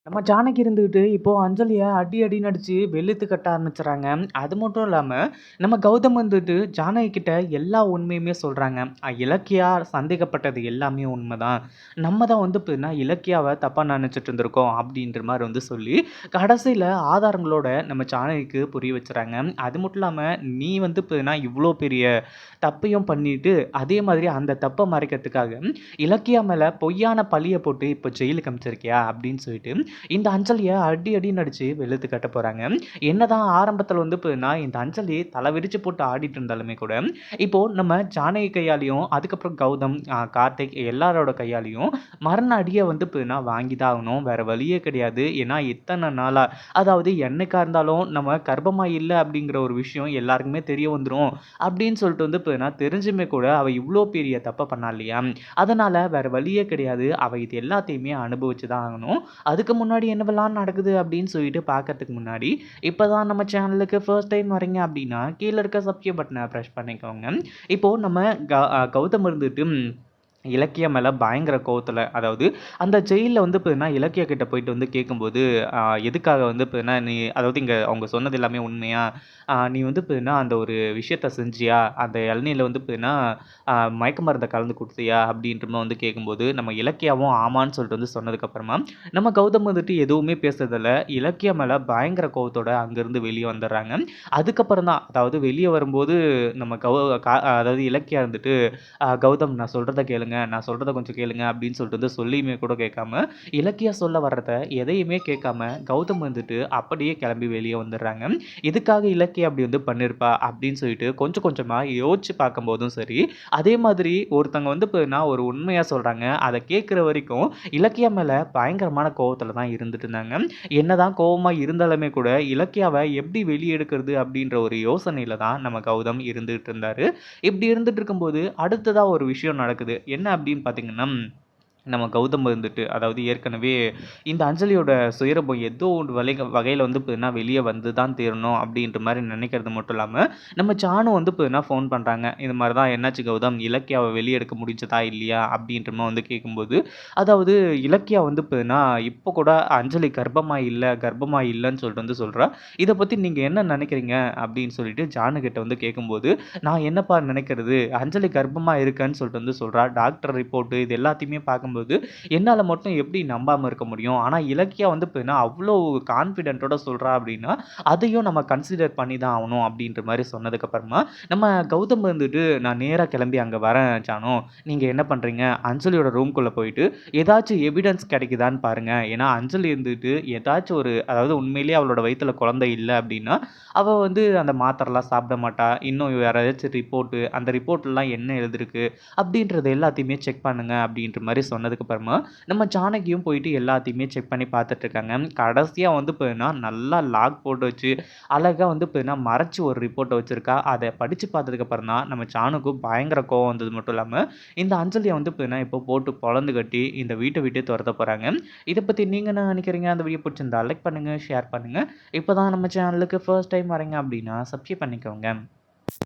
நம்ம ஜானகி இருந்துகிட்டு இப்போ அஞ்சலிய அடி அடின்னு அடிச்சு வெளுத்து கட்ட ஆரம்பிச்சுறாங்க. அது மட்டும் இல்லாம, நம்ம கௌதம் வந்துட்டு ஜானகி கிட்ட எல்லா உண்மையுமே சொல்றாங்க. இலக்கியா சந்தேகப்பட்டது எல்லாமே உண்மைதான். நம்ம தான் வந்து இப்ப இலக்கியாவ தப்பா நினைச்சுட்டு இருந்திருக்கோம் அப்படின்ற மாரி வந்து சொல்லி, கடைசியில ஆதாரங்களோட நம்ம ஜானகிக்கு புரிய வச்சுறாங்க. அது மட்டும் இல்லாம, நீ வந்து இப்ப இவ்ளோ பெரிய தப்பையும் பண்ணிட்டு, அதே மாதிரி அந்த தப்ப மறைக்கிறதுக்காக இலக்கியா மேல பொய்யான பழிய போட்டு இப்ப ஜெயிலுக்கு அனுப்பிச்சிருக்கியா அப்படின்னு சொல்லிட்டு இந்த அஞ்சலிய அடி அடின்னு அடிச்சு வெளுத்து கட்ட போறாங்க. என்னதான் ஆரம்பத்துல வந்து இந்த அஞ்சலி தலை விரிச்சு போட்டு ஆடிட்டு இருந்தாலுமே கூட, இப்போ நம்ம ஜானகி கையாலயும், அதுக்கப்புறம் கௌதம், கார்த்திக் எல்லாரோட கையாலயும் மரண அடிய வந்து வாங்கி தான் ஆகணும். வேற வழியே கிடையாது. ஏன்னா இத்தனை நாளா, அதாவது என்னைக்கா இருந்தாலும் நம்ம கர்ப்பமா இல்ல அப்படிங்கிற ஒரு விஷயம் எல்லாருக்குமே தெரிய வந்துரும் அப்படின்னு சொல்லிட்டு வந்து தெரிஞ்சுமே கூட அவ இவ்ளோ பெரிய தப்ப பண்ணா இல்லையா? அதனால வேற வழியே கிடையாது. அவ இது எல்லாத்தையுமே அனுபவிச்சு தான் ஆகணும். அதுக்கு முன்னாடி என்னவெல்லாம் நடக்குது அப்படின்னு சொல்லிட்டு பார்க்கறதுக்கு முன்னாடி, இப்பதான் நம்ம சேனலுக்கு ஃபர்ஸ்ட் டைம் வரீங்க அப்படின்னா, கீழ இருக்க சப்ஸ்கிரைப் பட்டன பிரஸ் பண்ணிக்கோங்க. இப்போ நம்ம கௌதம் இருந்துட்டு இலக்கியா மேல பயங்கர கோவத்துல, அதாவது அந்த ஜெயில்ல வந்து இலக்கியா கிட்ட போயிட்டு வந்து கேட்கும்போது, அ எதுக்காக வந்து நீ அதாவது இங்க அவங்க சொன்னது எல்லாமே உண்மையா? நீ வந்து அந்த ஒரு விஷயத்த செஞ்சியா? அந்த இளநீர்ல வந்து மயக்க மருந்த கலந்து குடுத்தியா? அப்படின்ற மாரி வந்து கேட்கும்போது, நம்ம இலக்கியாவும் ஆமான்னு சொல்லிட்டு வந்து சொன்னதுக்கப்புறமா, நம்ம கௌதம் வந்துட்டு எதுவுமே பேசுறதில்ல. இலக்கியா மேல பயங்கர கோவத்தோட அங்கருந்து வெளிய வந்துர்றாங்க. அதுக்கப்புறம் தான், அதாவது வெளிய வரும்போது நம்ம அதாவது இலக்கியா இருந்துட்டு, கௌதம் நான் சொல்றத கேளுங்க, நான் சொல்றத கொஞ்சம் கேளுங்க அப்படின்னு சொல்லிட்டு வந்து சொல்லியுமே கூட கேட்காம, இலக்கியா சொல்ல வர்றத எதையுமே கேட்காம, கௌதம் வந்துட்டு அப்படியே கிளம்பி வெளிய வந்துர்றாங்க. எதுக்காக இலக்கியா அப்படி வந்து பண்ணியிருப்பா அப்படின்னு சொல்லிட்டு கொஞ்சம் கொஞ்சமா யோசிச்சு பார்க்கும்போதும் சரி, அதே மாதிரி ஒருத்தவங்க வந்து ஒரு உண்மையா சொல்றாங்க. அத கேட்கிற வரைக்கும் இலக்கியா மேல பயங்கரமான கோவத்துல தான் இருந்துட்டு இருந்தாங்க. என்னதான் கோவமா இருந்தாலுமே கூட, இலக்கியாவ எப்படி வெளிய எடுக்கிறது அப்படின்ற ஒரு யோசனையில தான் நம்ம கௌதம் இருந்துட்டு இருந்தாரு. இப்படி இருந்துட்டு இருக்கும்போது, அடுத்ததா ஒரு விஷயம் நடக்குது. என்ன அப்படின்னு பார்த்தீங்கன்னா, நம்ம கௌதம் வந்துட்டு, அதாவது ஏற்கனவே இந்த அஞ்சலியோட சுயரூபம் ஏதோ ஒரு வகையில வந்து வெளிய வந்து தான் தீரணும் அப்படின்ற மாரி நினைக்கிறது மட்டும் இல்லாம, நம்ம ஜானு வந்து ஃபோன் பண்றாங்க. இது மாரி தான் என்னாச்சு கௌதம்? இலக்கியாவ வெளிய எடுக்க முடிஞ்சதா? இல்லையா? அப்படின்ற மாரி வந்து கேட்கும்போது, அதாவது இலக்கியா வந்து இப்போ கூட அஞ்சலி கர்ப்பமா இல்லன்னு சொல்லிட்டு வந்து சொல்றா. இத பத்தி நீங்க என்ன நினைக்கிறீங்க? அப்படின்னு சொல்லிட்டு ஜானு கிட்ட வந்து கேட்கும்போது, நான் என்னப்பா நினைக்கிறது? அஞ்சலி கர்ப்பமா இருக்கன்னு சொல்லிட்டு வந்து சொல்றா. டாக்டர் ரிப்போர்ட் இது எல்லாத்தையுமே பார்க்கும்போது, என்னால மட்டும் எப்படி நம்பாம இருக்க முடியும்? ஆனா இலக்கியா வந்து அவ்ளோ கான்ஃபிடென்ட்டோட சொல்றா அப்படின்னா, அதையும் நம்ம கன்சிடர் பண்ணி தான் ஆவணும் அப்படின்ற மாரி சொன்னதுக்கு அப்புறமா, நம்ம கௌதம் வந்துட்டு நான் நேரா கிளம்பி அங்க வரேன் ஜானு. நீங்க என்ன பண்றீங்க? அஞ்சலியோட ரூம்குள்ள போயிட்டு ஏதாச்சும் எவிடன்ஸ் கிடைக்குதான்னு பாருங்க. ஏன்னா அஞ்சலி இருந்துட்டு ஏதாச்சும் ஒரு, அதாவது உண்மையிலேயே அவளோட வயித்துல குழந்தை இல்ல அப்படின்னா, அவ வந்து அந்த மாத்திரைலாம் சாப்பிட மாட்டா. இன்னும் வேற ஏதாச்சும் ரிப்போர்ட், அந்த ரிப்போர்ட்லலாம் என்ன எழுதிருக்கு அப்படின்றது எல்லாத்தையுமே செக் பண்ணுங்க அப்படின்ற மாரி சொன்னதுக்கு அப்புறமா, நம்ம ஜானகியும் போயிட்டு எல்லாத்தையுமே செக் பண்ணி பார்த்துட்டு இருக்காங்க. கடைசியா வந்து நல்லா லாக் போட்டு வச்சு, அழகா வந்து மறைச்சு ஒரு ரிப்போர்ட்ட வச்சிருக்கா. அத படிச்சு பார்த்ததுக்கு அப்புறம் தான் நம்ம ஜானுக்கு பயங்கர கோவம் வந்தது மட்டும் இல்லாம, இந்த அஞ்சலிய வந்து இப்போ போட்டு பொளந்து கட்டி இந்த வீட்ட விட்டே தொரத்த போறாங்க. இத பத்தி நீங்க என்ன நினைக்கிறீங்க? அந்த வீடியோ பிடிச்சிருந்தா லைக் பண்ணுங்க, ஷேர் பண்ணுங்க. இப்ப தான் நம்ம சேனலுக்கு ஃபர்ஸ்ட் டைம் வரீங்க அப்படின்னா சப்ஸ்கிரைப் பண்ணிக்கோங்க.